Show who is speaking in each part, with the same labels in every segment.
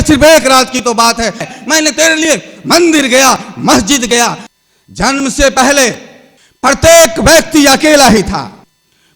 Speaker 1: सिर्फ एक रात की तो बात है, मैंने तेरे लिए मंदिर गया, मस्जिद गया। जन्म से पहले प्रत्येक व्यक्ति अकेला ही था।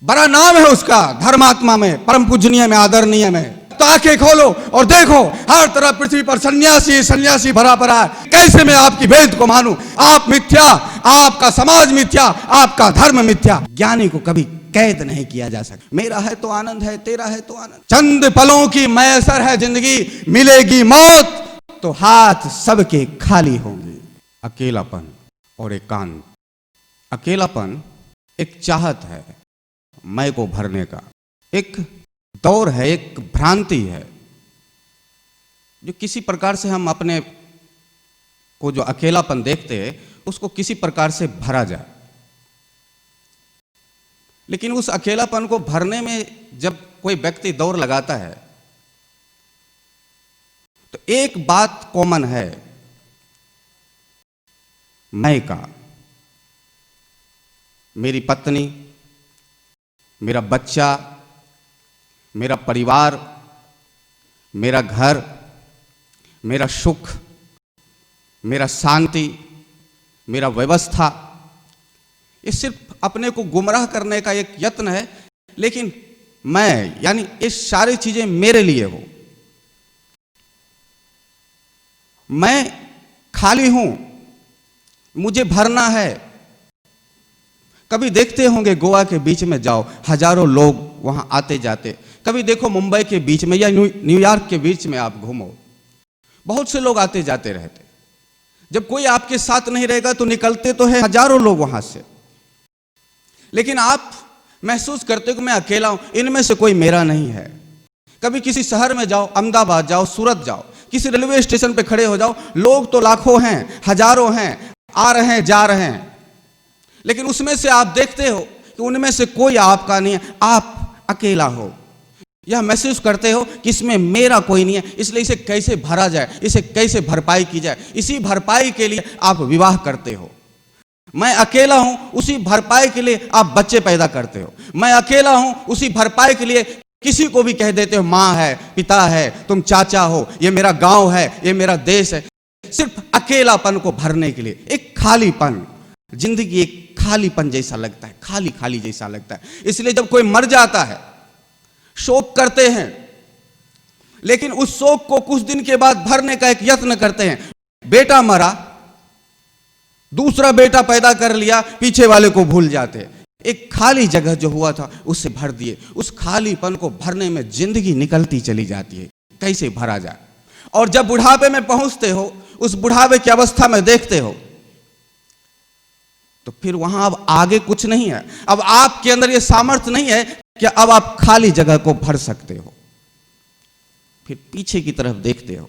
Speaker 1: बड़ा नाम है उसका धर्मात्मा में, परम पूजनीय में, आदरणीय में। तो आंखें खोलो और देखो, हर तरफ पृथ्वी पर सन्यासी सन्यासी भरा पड़ा है। कैसे मैं आपकी वेद को मानूं? आप मिथ्या, आपका समाज मिथ्या, आपका धर्म मिथ्या। ज्ञानी को कभी कैद नहीं किया जा सकता। मेरा है तो आनंद है, तेरा है तो आनंद। चंद पलों की मैसर है जिंदगी, मिलेगी मौत तो हाथ सबके खाली होंगे। अकेलापन और एकांत। अकेलापन एक चाहत है मैं को भरने का, एक दौर है, एक भ्रांति है, जो किसी प्रकार से हम अपने को जो अकेलापन देखते हैं उसको किसी प्रकार से भरा जाए। लेकिन उस अकेलापन को भरने में जब कोई व्यक्ति दौड़ लगाता है तो एक बात कॉमन है, मैं का। मेरी पत्नी, मेरा बच्चा, मेरा परिवार, मेरा घर, मेरा सुख, मेरा शांति, मेरा व्यवस्था, ये सिर्फ अपने को गुमराह करने का एक यत्न है। लेकिन मैं यानी ये सारी चीजें मेरे लिए हो। मैं खाली हूं, मुझे भरना है। कभी देखते होंगे गोवा के बीच में जाओ, हजारों लोग वहां आते जाते। कभी देखो मुंबई के बीच में या न्यूयॉर्क के बीच में आप घूमो, बहुत से लोग आते जाते रहते। जब कोई आपके साथ नहीं रहेगा तो निकलते तो है हजारों लोग वहां से, लेकिन आप महसूस करते हो कि मैं अकेला हूं, इनमें से कोई मेरा नहीं है। कभी किसी शहर में जाओ, अहमदाबाद जाओ, सूरत जाओ, किसी रेलवे स्टेशन पे खड़े हो जाओ, लोग तो लाखों हैं, हजारों हैं, आ रहे हैं, जा रहे हैं, लेकिन उसमें से आप देखते हो कि उनमें से कोई आपका नहीं है, आप अकेला हो। यह महसूस करते हो कि इसमें मेरा कोई नहीं है, इसलिए इसे कैसे भरा जाए, इसे कैसे भरपाई की जाए। इसी भरपाई के लिए आप विवाह करते हो। मैं अकेला हूं, उसी भरपाई के लिए आप बच्चे पैदा करते हो। मैं अकेला हूं, उसी भरपाई के लिए किसी को भी कह देते हो माँ है, पिता है, तुम चाचा हो, ये मेरा गांव है, ये मेरा देश है। सिर्फ अकेलापन को भरने के लिए, एक खालीपन। जिंदगी एक खालीपन जैसा लगता है, खाली खाली जैसा लगता है। इसलिए जब कोई मर जाता है शोक करते हैं, लेकिन उस शोक को कुछ दिन के बाद भरने का एक यत्न करते हैं। बेटा मरा, दूसरा बेटा पैदा कर लिया, पीछे वाले को भूल जाते हैं। एक खाली जगह जो हुआ था उससे भर दिए। उस खालीपन को भरने में जिंदगी निकलती चली जाती है, कैसे भरा जाए। और जब बुढ़ापे में पहुंचते हो, उस बुढ़ापे की अवस्था में देखते हो तो फिर वहां अब आगे कुछ नहीं है। अब आपके अंदर यह सामर्थ्य नहीं है कि अब आप खाली जगह को भर सकते हो। फिर पीछे की तरफ देखते हो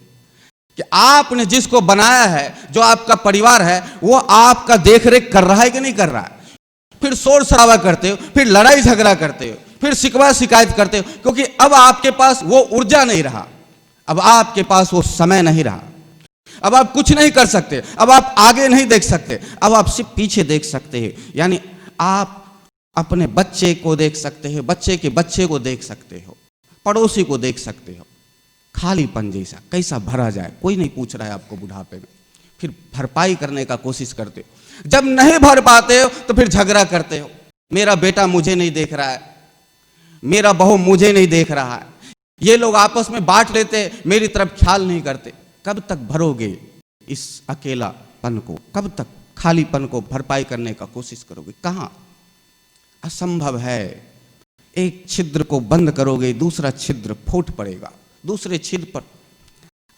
Speaker 1: कि आपने जिसको बनाया है, जो आपका परिवार है, वो आपका देखरेख कर रहा है कि नहीं कर रहा है। फिर शोर शराबा करते हो, फिर लड़ाई झगड़ा करते हो, फिर शिकवा शिकायत करते हो, क्योंकि अब आपके पास वो ऊर्जा नहीं रहा, अब आपके पास वो समय नहीं रहा, अब आप कुछ नहीं कर सकते, अब आप आगे नहीं देख सकते, अब आप सिर्फ पीछे देख सकते हैं। यानी आप अपने बच्चे को देख सकते हो, बच्चे के बच्चे को देख सकते हो, पड़ोसी को देख सकते हो। खालीपन जैसा कैसा भरा जाए, कोई नहीं पूछ रहा है आपको बुढ़ापे में। फिर भरपाई करने का कोशिश करते हो। जब नहीं भर पाते हो तो फिर झगड़ा करते हो, मेरा बेटा मुझे नहीं देख रहा है, मेरा बहू मुझे नहीं देख रहा है। ये लोग आपस में बांट लेते, मेरी तरफ ख्याल नहीं करते। कब तक भरोगे इस अकेलापन को? कब तक खालीपन को भरपाई करने का कोशिश करोगे? कहां? असंभव है। एक छिद्र को बंद करोगे, दूसरा छिद्र फूट पड़ेगा, दूसरे छिद्र पर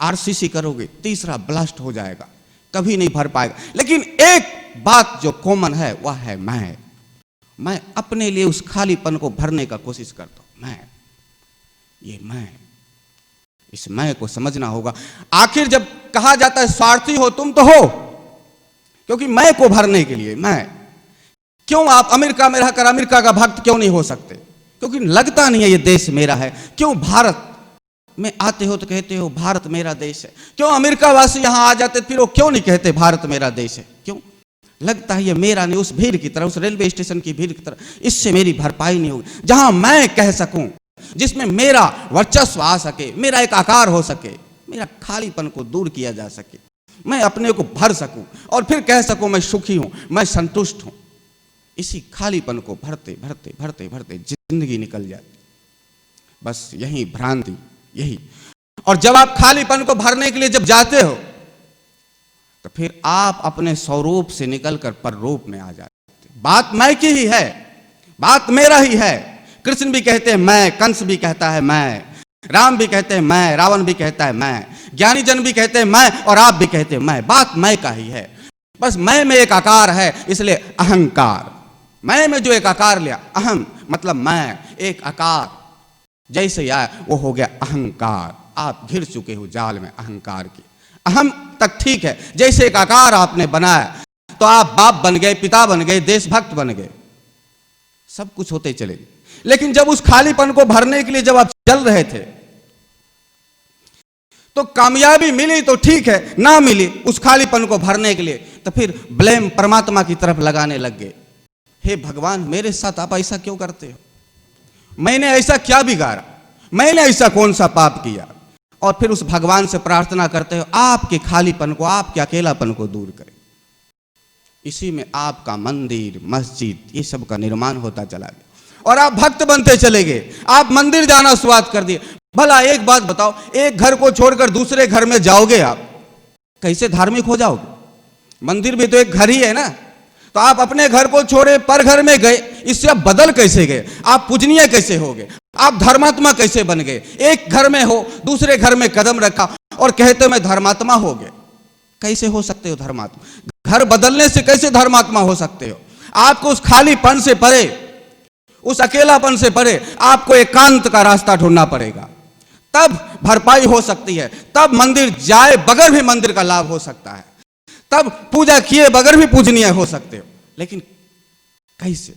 Speaker 1: आरसीसी करोगे, तीसरा ब्लास्ट हो जाएगा, कभी नहीं भर पाएगा। लेकिन एक बात जो कॉमन है वह है मैं अपने लिए उस खालीपन को भरने का कोशिश करता हूं। मैं इस मैं को समझना होगा। आखिर जब कहा जाता है स्वार्थी हो तुम, तो हो, क्योंकि मैं को भरने के लिए। मैं क्यों आप अमेरिका में रहकर अमेरिका का भक्त क्यों नहीं हो सकते? क्योंकि लगता नहीं है ये देश मेरा है। क्यों भारत में आते हो तो कहते हो भारत मेरा देश है? क्यों अमेरिका वासी यहां आ जाते फिर वो क्यों नहीं कहते भारत मेरा देश है? क्यों लगता है ये मेरा नहीं? उस भीड़ की तरह, उस रेलवे स्टेशन की भीड़ की तरह, इससे मेरी भरपाई नहीं होगी। जहां मैं कह सकूं, जिसमें मेरा वर्चस्व आ सके, मेरा एक आकार हो सके, मेरा खालीपन को दूर किया जा सके, मैं अपने को भर सकूं और फिर कह सकूं मैं सुखी हूं, मैं संतुष्ट हूं। इसी खालीपन को भरते भरते भरते भरते जिंदगी निकल जाती। बस यही भ्रांति, यही। और जब आप खालीपन को भरने के लिए जब जाते हो तो फिर आप अपने स्वरूप से निकलकर पररूप में आ जाते। बात मैं की ही है, बात मेरा ही है। कृष्ण भी कहते हैं मैं, कंस भी कहता है मैं, राम भी कहते हैं मैं, रावण भी कहता है मैं, ज्ञानी जन भी कहते हैं मैं, और आप भी कहते हैं मैं। बात मैं का ही है। बस मैं में एक आकार है, इसलिए अहंकार। मैं में जो एक आकार लिया, अहम मतलब मैं, एक आकार जैसे आया वो हो गया अहंकार। आप घिर चुके हो जाल में अहंकार की। अहम तक ठीक है, जैसे एक आकार आपने बनाया तो आप बाप बन गए, पिता बन गए, देशभक्त बन गए, सब कुछ होते चले। लेकिन जब उस खालीपन को भरने के लिए जब आप चल रहे थे तो कामयाबी मिली तो ठीक है, ना मिली उस खालीपन को भरने के लिए तो फिर ब्लेम परमात्मा की तरफ लगाने लग गए। हे भगवान, मेरे साथ आप ऐसा क्यों करते हो? मैंने ऐसा क्या बिगाड़ा? मैंने ऐसा कौन सा पाप किया? और फिर उस भगवान से प्रार्थना करते हो आपके खालीपन को, आपके अकेलापन को दूर करें। इसी में आपका मंदिर, मस्जिद, ये सब का निर्माण होता चला गया और आप भक्त बनते चले गए। आप मंदिर जाना शुरुआत कर दिए। भला एक बात बताओ, एक घर को छोड़कर दूसरे घर में जाओगे, आप कैसे धार्मिक हो जाओगे? मंदिर भी तो एक घर ही है ना। तो आप अपने घर को छोड़े पर घर में गए, इससे आप बदल कैसे गए? आप पूजनीय कैसे हो गए? आप धर्मात्मा कैसे बन गए? एक घर में हो, दूसरे घर में कदम रखा और कहते मैं धर्मात्मा हो गए। कैसे हो सकते हो धर्मात्मा? घर बदलने से कैसे धर्मात्मा हो सकते हो? आपको उस खालीपन से परे, उस अकेलापन से परे आपको एकांत का रास्ता ढूंढना पड़ेगा, तब भरपाई हो सकती है। तब मंदिर जाए बगैर भी मंदिर का लाभ हो सकता है, तब पूजा किए बगैर भी पूजनीय हो सकते हो। लेकिन कैसे?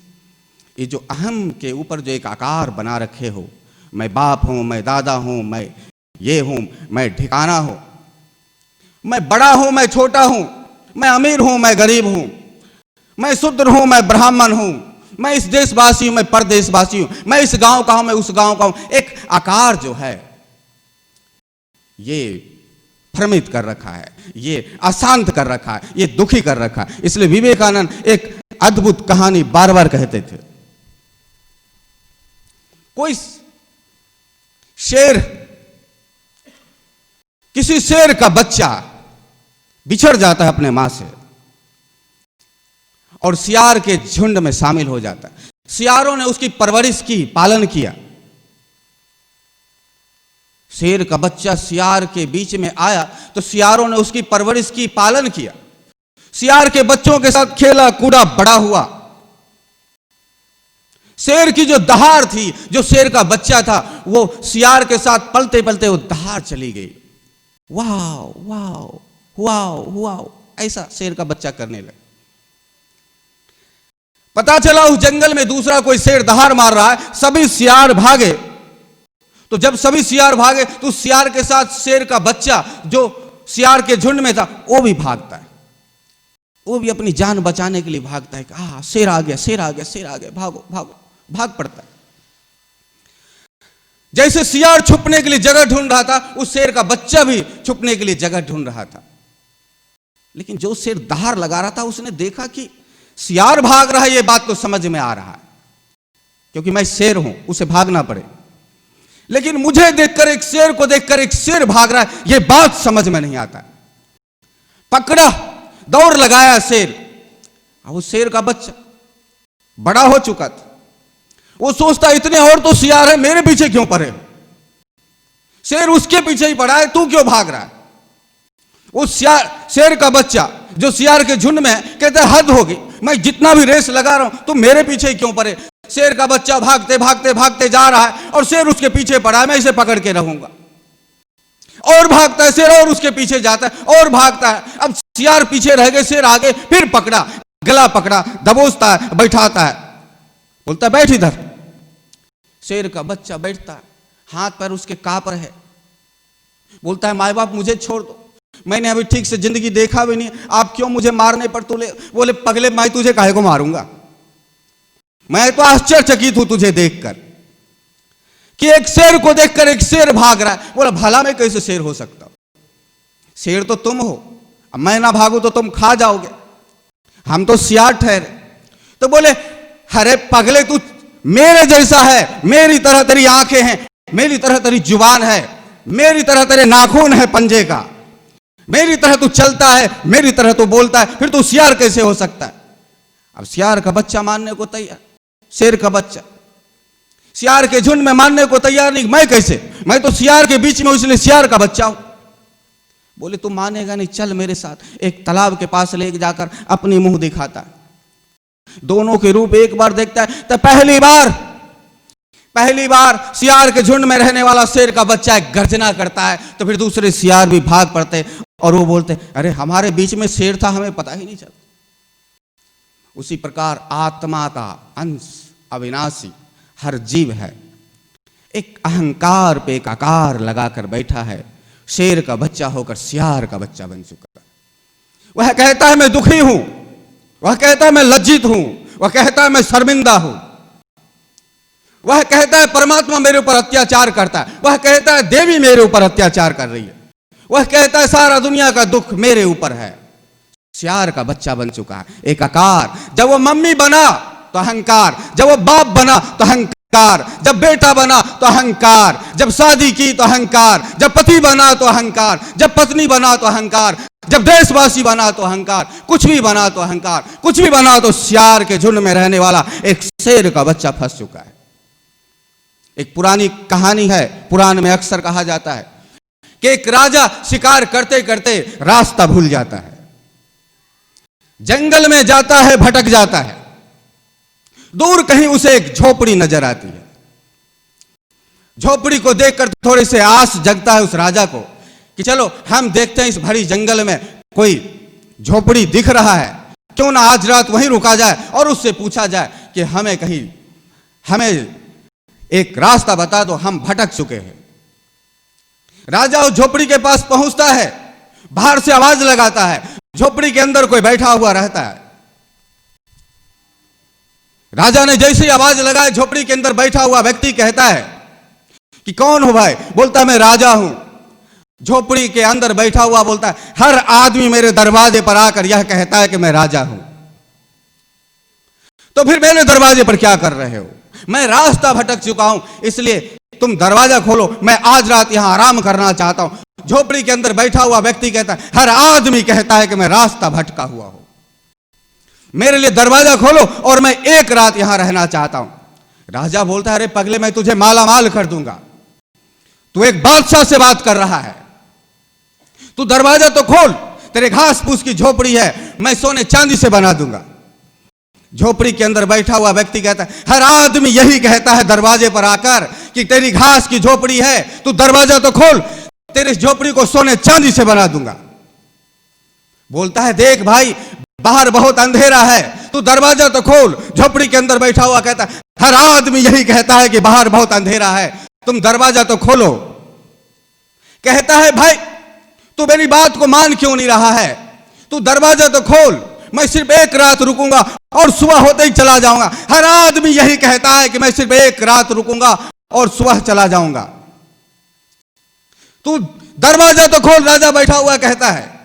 Speaker 1: ये जो अहम के ऊपर जो एक आकार बना रखे हो, मैं बाप हूं, मैं दादा हूं, मैं ये हूं, मैं ठिकाना हूं, मैं बड़ा हूं, मैं छोटा हूं, मैं अमीर हूं, मैं गरीब हूं, मैं शूद्र हूं, मैं ब्राह्मण हूं, मैं इस देशवासी हूं, मैं परदेशवासी हूं, मैं इस गांव का हूं, मैं उस गांव का हूं। एक आकार जो है ये भ्रमित कर रखा है, ये अशांत कर रखा है, ये दुखी कर रखा है। इसलिए विवेकानंद एक अद्भुत कहानी बार बार कहते थे। कोई शेर, किसी शेर का बच्चा बिछड़ जाता है अपने मां से और सियार के झुंड में शामिल हो जाता है। सियारों ने उसकी परवरिश की, पालन किया। शेर का बच्चा सियार के बीच में आया तो सियारों ने उसकी परवरिश की, पालन किया। सियार के बच्चों के साथ खेला कूदा, बड़ा हुआ। शेर की जो दहाड़ थी, जो शेर का बच्चा था, वो सियार के साथ पलते पलते वो दहाड़ चली गई। वाओ वाओ वाओ वाओ, ऐसा शेर का बच्चा करने लगा। पता चला उस जंगल में दूसरा कोई शेर दहाड़ मार रहा है, सभी सियार भागे। तो जब सभी सियार भागे तो सियार के साथ शेर का बच्चा जो सियार के झुंड में था वो भी भागता है, वो भी अपनी जान बचाने के लिए भागता है कि शेर आ गया, शेर आ गया, शेर आ गया, भागो भागो, भाग पड़ता है। जैसे सियार छुपने के लिए जगह ढूंढ रहा था, उस शेर का बच्चा भी छुपने के लिए जगह ढूंढ रहा था। लेकिन जो शेर दहाड़ लगा रहा था उसने देखा कि सियार भाग रहा है, ये बात तो समझ में आ रहा है क्योंकि मैं शेर हूं, उसे भागना पड़े। लेकिन मुझे देखकर, एक शेर को देखकर एक शेर भाग रहा है, यह बात समझ में नहीं आता। पकड़ा, दौड़ लगाया शेर। वो शेर का बच्चा बड़ा हो चुका था। वो सोचता इतने और तो सियार है, मेरे पीछे क्यों पड़े? शेर उसके पीछे ही पड़ा है, तू क्यों भाग रहा है? उस शेर का बच्चा जो सियार के झुंड में है कहता है हद होगी, मैं जितना भी रेस लगा रहा हूं तुम मेरे पीछे ही क्यों पड़े? शेर का बच्चा भागते भागते भागते जा रहा है और शेर उसके पीछे पड़ा है, मैं इसे पकड़ के रहूंगा। और भागता है शेर, और उसके पीछे जाता है और भागता है। अब सियार पीछे रह गए, शेर आगे, फिर पकड़ा, गला पकड़ा, दबोचता है, बैठाता है, बोलता है बैठ इधर। शेर का बच्चा बैठता है, हाथ पैर उसके कांप रहे, बोलता है माए बाप मुझे छोड़ दो, मैंने अभी ठीक से जिंदगी देखा भी नहीं, आप क्यों मुझे मारने पर तुले? बोले पगले, मैं तुझे काहे को मारूंगा? मैं तो आश्चर्यचकित हूं तुझे देखकर कि एक शेर को देखकर एक शेर भाग रहा है। बोला भला मैं कैसे शेर हो सकता हूं? शेर तो तुम हो, अब मैं ना भागू तो तुम खा जाओगे, हम तो सियार ठहरे। तो बोले अरे पगले, तू मेरे जैसा है, मेरी तरह तेरी आंखें हैं, मेरी तरह तेरी जुबान है, मेरी तरह तेरे नाखून है पंजे का, मेरी तरह तू चलता है, मेरी तरह तू बोलता है, फिर तू सियार कैसे हो सकता है? अब सियार का बच्चा मानने को तैयार, शेर का बच्चा सियार के झुंड में मानने को तैयार नहीं। मैं कैसे, मैं तो सियार के बीच में हूं, इसलिए सियार का बच्चा हूं। बोले तू मानेगा नहीं, चल मेरे साथ। एक तालाब के पास ले जाकर अपनी मुंह दिखाता है, दोनों के रूप एक बार देखता है। तो पहली बार सियार के झुंड में रहने वाला शेर का बच्चा एक गर्जना करता है, तो फिर दूसरे सियार भी भाग पड़ते और वो बोलते अरे हमारे बीच में शेर था, हमें पता ही नहीं चला। उसी प्रकार आत्मा का अंश अविनाशी हर जीव है, एक अहंकार पे एक आकार लगाकर बैठा है, शेर का बच्चा होकर सियार का बच्चा बन चुका है। वह कहता है मैं दुखी हूं, वह कहता है मैं लज्जित हूं, वह कहता है मैं शर्मिंदा हूं, वह कहता है परमात्मा मेरे ऊपर अत्याचार करता है, वह कहता है देवी मेरे ऊपर अत्याचार कर रही है, वह कहता है सारा दुनिया का दुख मेरे ऊपर है। सियार का बच्चा बन चुका है, एक आकार। जब वो मम्मी बना तो अहंकार, जब वो बाप बना तो अहंकार, जब बेटा बना तो अहंकार, जब शादी की तो अहंकार, जब पति बना तो अहंकार, जब पत्नी बना तो अहंकार, जब देशवासी बना तो अहंकार, कुछ भी बना तो अहंकार, कुछ भी बना तो सियार के झुंड में रहने वाला एक शेर का बच्चा फंस चुका है। एक पुरानी कहानी है, पुराण में अक्सर कहा जाता है कि एक राजा शिकार करते करते रास्ता भूल जाता है, जंगल में जाता है, भटक जाता है, दूर कहीं उसे एक झोपड़ी नजर आती है। झोपड़ी को देखकर थोड़ी से आस जगता है उस राजा को कि चलो हम देखते हैं इस भरी जंगल में कोई झोपड़ी दिख रहा है, क्यों ना आज रात वहीं रुका जाए और उससे पूछा जाए कि हमें एक रास्ता बता दो, हम भटक चुके हैं। राजा उस झोपड़ी के पास पहुंचता है, बाहर से आवाज लगाता है, झोपड़ी के अंदर कोई बैठा हुआ रहता है। राजा ने जैसे ही आवाज लगाई, झोपड़ी के अंदर बैठा हुआ व्यक्ति कहता है कि कौन हो भाई? बोलता है मैं राजा हूं। झोपड़ी के अंदर बैठा हुआ बोलता है हर आदमी मेरे दरवाजे पर आकर यह कहता है कि मैं राजा हूं, तो फिर मेरे दरवाजे पर क्या कर रहे हो? मैं रास्ता भटक चुका हूं, इसलिए तुम दरवाजा खोलो, मैं आज रात यहां आराम करना चाहता हूं। झोपड़ी के अंदर बैठा हुआ व्यक्ति कहता है हर आदमी कहता है कि मैं रास्ता भटका हुआ हूं, मेरे लिए दरवाजा खोलो और मैं एक रात यहां रहना चाहता हूं। राजा बोलता है अरे पगले, मैं तुझे माला माल कर दूंगा, तू एक बादशाह से बात कर रहा है, तू दरवाजा तो खोल, तेरे घास फूस की झोपड़ी है, मैं सोने चांदी से बना दूंगा। झोपड़ी के अंदर बैठा हुआ व्यक्ति कहता है हर आदमी यही कहता है दरवाजे पर आकर कि तेरी घास की झोपड़ी है, तू दरवाजा तो खोल, तेरी झोपड़ी को सोने चांदी से बना दूंगा। बोलता है देख भाई, बाहर बहुत अंधेरा है, तू दरवाजा तो खोल। झोपड़ी के अंदर बैठा हुआ कहता है हर आदमी यही कहता है कि बाहर बहुत अंधेरा है, तुम दरवाजा तो खोलो। कहता है भाई तू मेरी बात को मान क्यों नहीं रहा है? तू दरवाजा तो खोल, मैं सिर्फ एक रात रुकूंगा और सुबह होते ही चला जाऊंगा। हर आदमी यही कहता है कि मैं सिर्फ एक रात रुकूंगा और सुबह चला जाऊंगा, तू दरवाजा तो खोल। राजा बैठा हुआ कहता है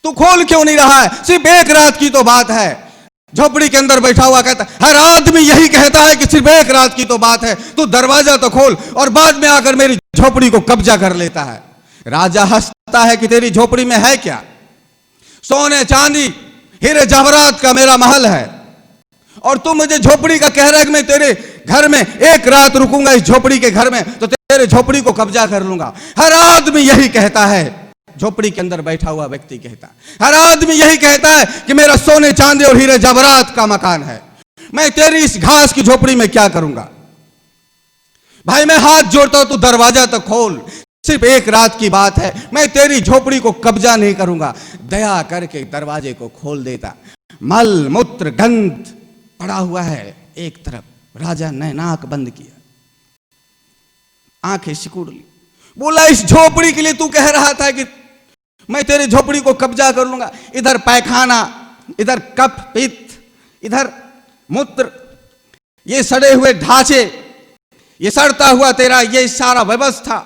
Speaker 1: तू खोल क्यों नहीं रहा है? सिर्फ एक रात की तो बात है। झोपड़ी के अंदर बैठा हुआ कहता है हर आदमी यही कहता है कि सिर्फ एक रात की तो बात है, तू दरवाजा तो खोल, और बाद में आकर मेरी झोपड़ी को कब्जा कर लेता है। राजा हंसता है कि तेरी झोपड़ी में है क्या? सोने चांदी हीरे जवाहरात का मेरा महल है, और तू मुझे झोपड़ी का कह रहा है कि मैं तेरे घर में एक रात रुकूंगा, इस झोपड़ी के घर में, तो तेरे झोपड़ी को कब्जा कर लूंगा। हर आदमी यही कहता है, झोपड़ी के अंदर बैठा हुआ व्यक्ति कहता है हर आदमी यही कहता है कि मेरा सोने चांदी और हीरे जवाहरात का मकान है, मैं तेरी इस घास की झोपड़ी में क्या करूंगा? भाई मैं हाथ जोड़ता हूं, तू दरवाजा तो खोल, सिर्फ एक रात की बात है, मैं तेरी झोपड़ी को कब्जा नहीं करूंगा। दया करके दरवाजे को खोल देता। मल मूत्र गंध पड़ा हुआ है एक तरफ। राजा ने नाक बंद किया, आंखें सिकुड़ ली। बोला इस झोपड़ी के लिए तू कह रहा था कि मैं तेरी झोपड़ी को कब्जा कर लूंगा? इधर पैखाना, इधर कफ पित्त, इधर मूत्र, ये सड़े हुए ढांचे, ये सड़ता हुआ तेरा ये सारा व्यवस्था,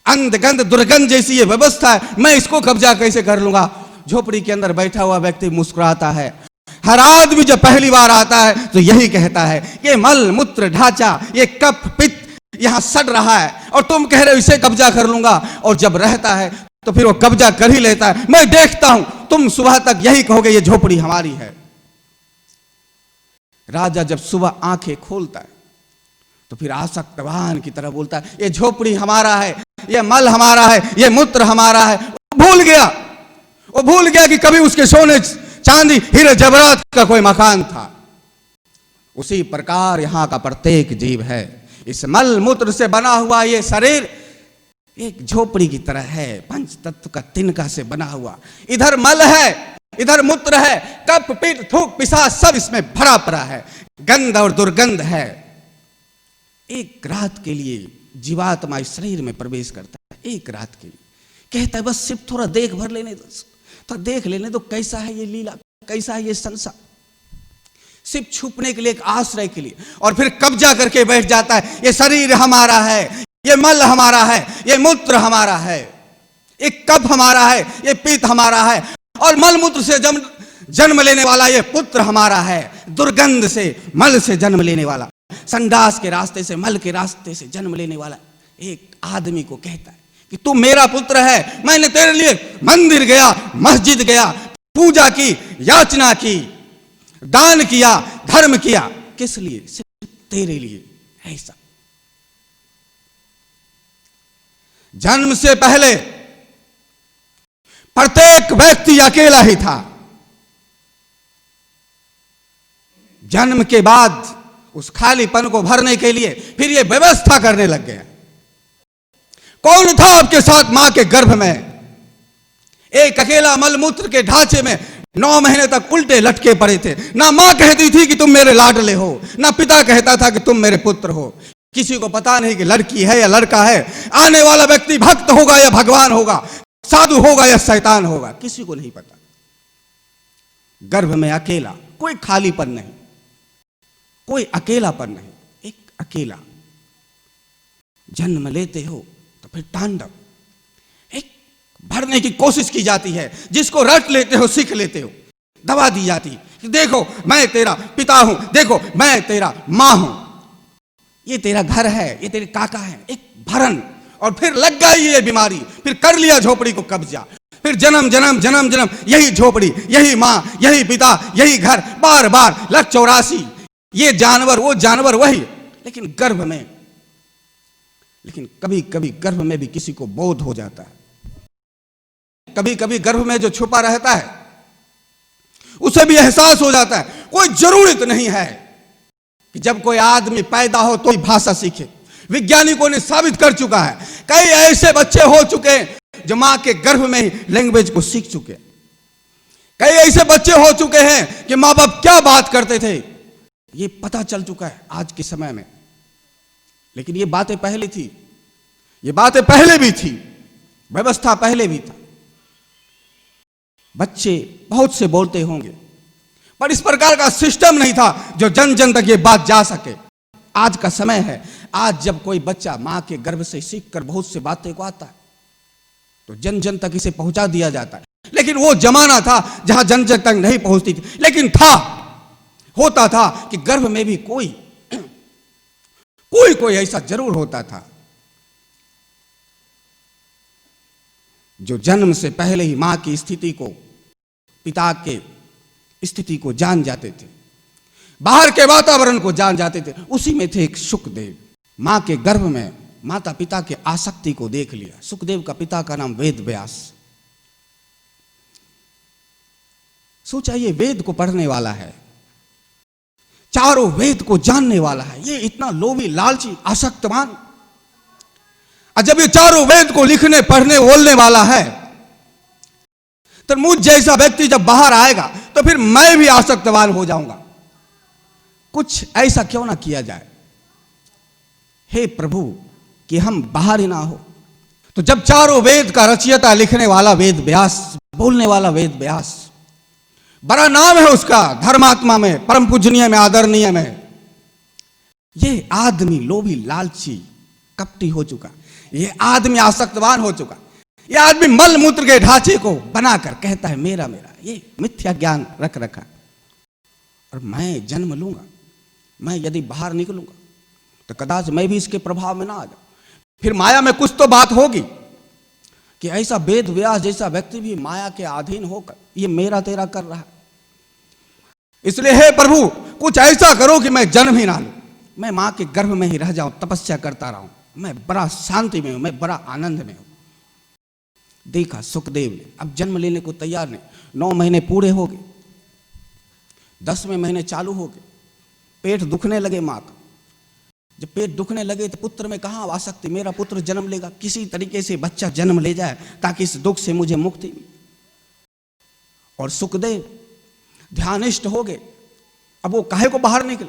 Speaker 1: अंध गंध दुर्गंध जैसी ये व्यवस्था है, मैं इसको कब्जा कैसे कर लूंगा। झोपड़ी के अंदर बैठा हुआ व्यक्ति मुस्कुराता है। हर आदमी जब पहली बार आता है तो यही कहता है, ये मल मूत्र ढांचा, ये कफ पित्त यहां सड़ रहा है और तुम कह रहे हो इसे कब्जा कर लूंगा। और जब रहता है तो फिर वो कब्जा कर ही लेता है। मैं देखता हूं तुम सुबह तक यही कहोगे ये झोपड़ी हमारी है। राजा जब सुबह आंखें खोलता है तो फिर आसक्तवान की तरह बोलता है, ये झोपड़ी हमारा है, ये मल हमारा है, ये मूत्र हमारा है। वो भूल गया कि कभी उसके सोने चांदी हीरे जवाहरात का कोई मकान था। उसी प्रकार यहां का प्रत्येक जीव है। इस मल मूत्र से बना हुआ ये शरीर एक झोपड़ी की तरह है, पंच तत्व का तिनका से बना हुआ। इधर मल है, इधर मूत्र है, कफ पित्त थूक पिशाच सब इसमें भरा पड़ा है, गंध और दुर्गंध है। एक रात के लिए जीवात्मा इस शरीर में प्रवेश करता है, एक रात के लिए कहता है बस सिर्फ थोड़ा देख भर लेने दो, तो देख लेने दो कैसा है ये लीला, कैसा है ये संसार। सिर्फ छुपने के लिए, एक आश्रय के लिए, और फिर कब्जा करके बैठ जाता है। ये शरीर हमारा है, ये मल हमारा है, ये मूत्र हमारा है, ये कफ हमारा है, ये पित्त हमारा है, और मल मूत्र से जन्म लेने वाला ये पुत्र हमारा है। दुर्गंध से, मल से जन्म लेने वाला, संडास के रास्ते से, मल के रास्ते से जन्म लेने वाला एक आदमी को कहता है कि तू मेरा पुत्र है। मैंने तेरे लिए मंदिर गया, मस्जिद गया, पूजा की, याचना की, दान किया, धर्म किया, किस लिए? सिर्फ तेरे लिए। ऐसा जन्म से पहले प्रत्येक व्यक्ति अकेला ही था। जन्म के बाद उस खालीपन को भरने के लिए फिर ये व्यवस्था करने लग गया। कौन था आपके साथ मां के गर्भ में? एक अकेला मलमूत्र के ढांचे में 9 महीने तक उल्टे लटके पड़े थे। ना मां कहती थी कि तुम मेरे लाडले हो, ना पिता कहता था कि तुम मेरे पुत्र हो। किसी को पता नहीं कि लड़की है या लड़का है, आने वाला व्यक्ति भक्त होगा या भगवान होगा, साधु होगा या शैतान होगा, किसी को नहीं पता। गर्भ में अकेला, कोई खालीपन नहीं, कोई अकेलापन नहीं, एक अकेला। जन्म लेते हो तो फिर तांडव, एक भरने की कोशिश की जाती है। जिसको रट लेते हो, सीख लेते हो, दवा दी जाती कि देखो मैं तेरा पिता हूं, देखो मैं तेरा मां हूं, ये तेरा घर है, ये तेरे काका है, एक भरण। और फिर लग गई ये बीमारी, फिर कर लिया झोपड़ी को कब्जा। फिर जन्म जन्म जन्म जन्म यही झोपड़ी, यही मां, यही पिता, यही घर, बार बार लग 84, ये जानवर वो जानवर वही। लेकिन गर्भ में, लेकिन कभी कभी गर्भ में भी किसी को बोध हो जाता है। कभी कभी गर्भ में जो छुपा रहता है उसे भी एहसास हो जाता है। कोई जरूरत नहीं है कि जब कोई आदमी पैदा हो तो ही भाषा सीखे। वैज्ञानिकों ने साबित कर चुका है, कई ऐसे बच्चे हो चुके हैं जो मां के गर्भ में ही लैंग्वेज को सीख चुके। कई ऐसे बच्चे हो चुके हैं कि मां बाप क्या बात करते थे ये पता चल चुका है आज के समय में। लेकिन ये बातें पहले थी, ये बातें पहले भी थी, व्यवस्था पहले भी था। बच्चे बहुत से बोलते होंगे, पर इस प्रकार का सिस्टम नहीं था जो जन जन तक ये बात जा सके। आज का समय है, आज जब कोई बच्चा मां के गर्भ से सीखकर बहुत से बातें को आता है तो जन जन तक इसे पहुंचा दिया जाता है। लेकिन वो जमाना था जहां जन जन तक नहीं पहुंचती थी। लेकिन होता था कि गर्भ में भी कोई ऐसा जरूर होता था जो जन्म से पहले ही मां की स्थिति को, पिता के स्थिति को जान जाते थे, बाहर के वातावरण को जान जाते थे। उसी में थे एक सुखदेव। मां के गर्भ में माता पिता के आसक्ति को देख लिया। सुखदेव का पिता का नाम वेद व्यास। सोचा ये वेद को पढ़ने वाला है, चारों वेद को जानने वाला है, ये इतना लोभी लालची आसक्तवान, और जब ये चारों वेद को लिखने पढ़ने बोलने वाला है तो मुझ जैसा व्यक्ति जब बाहर आएगा तो फिर मैं भी आसक्तवान हो जाऊंगा। कुछ ऐसा क्यों ना किया जाए, हे प्रभु, कि हम बाहर ही ना हो। तो जब चारों वेद का रचयिता लिखने वाला वेद व्यास, बोलने वाला वेद व्यास, बड़ा नाम है उसका धर्मात्मा में, परम पूजनीय में, आदरणीय में, ये आदमी लोभी लालची कपटी हो चुका। ये आदमी आसक्तवान हो चुका, ये आदमी मल मूत्र के ढांचे को बनाकर कहता है मेरा मेरा, ये मिथ्या ज्ञान रख रखा। और मैं जन्म लूंगा, मैं यदि बाहर निकलूंगा तो कदाच मैं भी इसके प्रभाव में ना आ जाऊं, फिर माया में कुछ तो बात होगी कि ऐसा वेद व्यास जैसा व्यक्ति भी माया के अधीन होकर ये मेरा तेरा कर रहा है। इसलिए हे प्रभु कुछ ऐसा करो कि मैं जन्म ही ना लूं, मैं मां के गर्भ में ही रह जाऊं, तपस्या करता रहूं, मैं बड़ा शांति में हूं, मैं बड़ा आनंद में हूं। देखा सुखदेव ने अब जन्म लेने को तैयार नहीं, 9 महीने पूरे हो गए, 10वें महीने चालू हो गए, पेट दुखने लगे मां का। जब पेट दुखने लगे तो पुत्र में कहां आसक्ति, मेरा पुत्र जन्म लेगा, किसी तरीके से बच्चा जन्म ले जाए ताकि इस दुख से मुझे मुक्ति मिले। और सुखदेव ध्यानिष्ठ हो गए। अब वो काहे को बाहर निकले,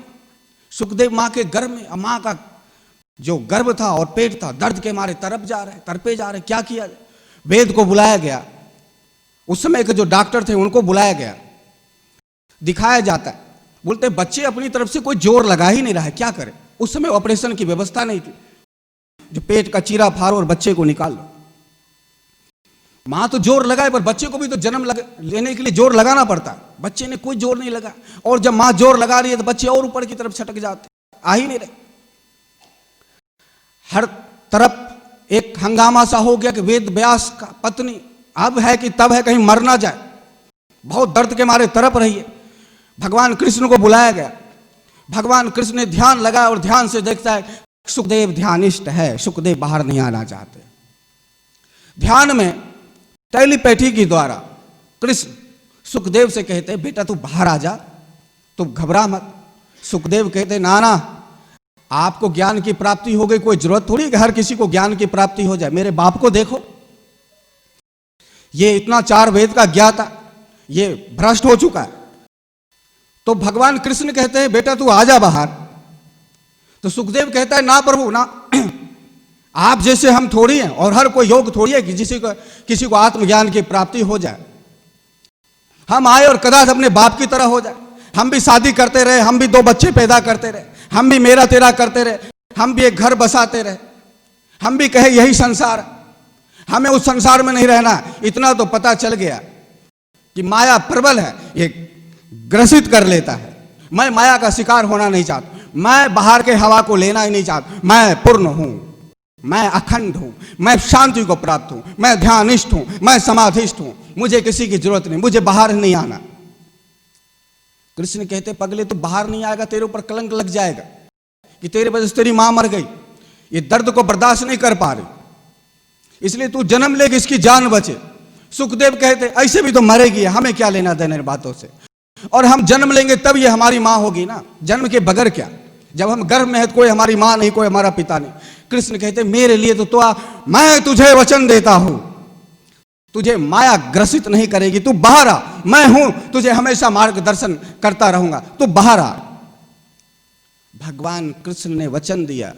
Speaker 1: सुखदेव मां के गर्भ में, मां का जो गर्भ था और पेट था दर्द के मारे तड़पे जा रहे, क्या किया जाए। वेद को बुलाया गया, उस समय के जो डॉक्टर थे उनको बुलाया गया, दिखाया जाता है, बोलते बच्चे अपनी तरफ से कोई जोर लगा ही नहीं रहा है, क्या करें। उस समय ऑपरेशन की व्यवस्था नहीं थी, जो पेट का चीरा फाड़ो और बच्चे को निकाल लो। मां तो जोर लगाए पर बच्चे को भी तो जन्म लेने के लिए जोर लगाना पड़ता है, बच्चे ने कोई जोर नहीं लगा। और जब मां जोर लगा रही है तो बच्चे और ऊपर की तरफ छटक जाते, आ ही नहीं रहे। हर तरफ एक हंगामा सा हो गया कि वेद व्यास का पत्नी अब है कि तब है, कहीं मर ना जाए, बहुत दर्द के मारे तड़प रही है। भगवान कृष्ण को बुलाया गया, भगवान कृष्ण ने ध्यान लगाया और ध्यान से देखता है सुखदेव ध्यानिष्ठ है, सुखदेव बाहर नहीं आना चाहते। ध्यान में टेलीपैथी के द्वारा कृष्ण सुखदेव से कहते बेटा तू बाहर आ जा, तू घबरा मत। सुखदेव कहते ना ना, आपको ज्ञान की प्राप्ति हो गई, कोई जरूरत थोड़ी कि हर किसी को ज्ञान की प्राप्ति हो जाए। मेरे बाप को देखो, ये इतना 4 वेद का ज्ञाता, ये भ्रष्ट हो चुका है। तो भगवान कृष्ण कहते हैं बेटा तू आ जा बाहर। तो सुखदेव कहता है ना प्रभु ना, आप जैसे हम थोड़ी हैं और हर कोई योग थोड़ी है कि किसी को आत्मज्ञान की प्राप्ति हो जाए। हम आए और कदाच अपने बाप की तरह हो जाए, हम भी शादी करते रहे, हम भी 2 बच्चे पैदा करते रहे, हम भी मेरा तेरा करते रहे, हम भी एक घर बसाते रहे, हम भी कहे यही संसार है, हमें उस संसार में नहीं रहना। इतना तो पता चल गया कि माया प्रबल है, ये ग्रसित कर लेता है। मैं माया का शिकार होना नहीं चाहता, मैं बाहर के हवा को लेना ही नहीं चाहता। मैं पूर्ण हूं, मैं अखंड हूं, मैं शांति को प्राप्त हूं, मैं ध्यानिष्ठ हूं, मैं समाधिष्ठ हूं, मुझे किसी की जरूरत नहीं, मुझे बाहर नहीं आना। कृष्ण कहते पगले तो बाहर नहीं आएगा, तेरे ऊपर कलंक लग जाएगा कि तेरे वजह से तेरी मां मर गई, ये दर्द को बर्दाश्त नहीं कर पा रही, इसलिए तू जन्म ले कि इसकी जान बचे। सुखदेव कहते ऐसे भी तो मरेगी, हमें क्या लेना देना बातों से, और हम जन्म लेंगे तब ये हमारी मां होगी ना, जन्म के बगैर क्या। जब हम गर्भ में है तो कोई हमारी मां नहीं, कोई हमारा पिता नहीं। कृष्ण कहते मेरे लिए तो मैं तुझे वचन देता हूं, तुझे माया ग्रसित नहीं करेगी, तू बाहर आ, मैं हूं, तुझे हमेशा मार्गदर्शन करता रहूंगा, तू बाहर आ। भगवान कृष्ण ने वचन दिया,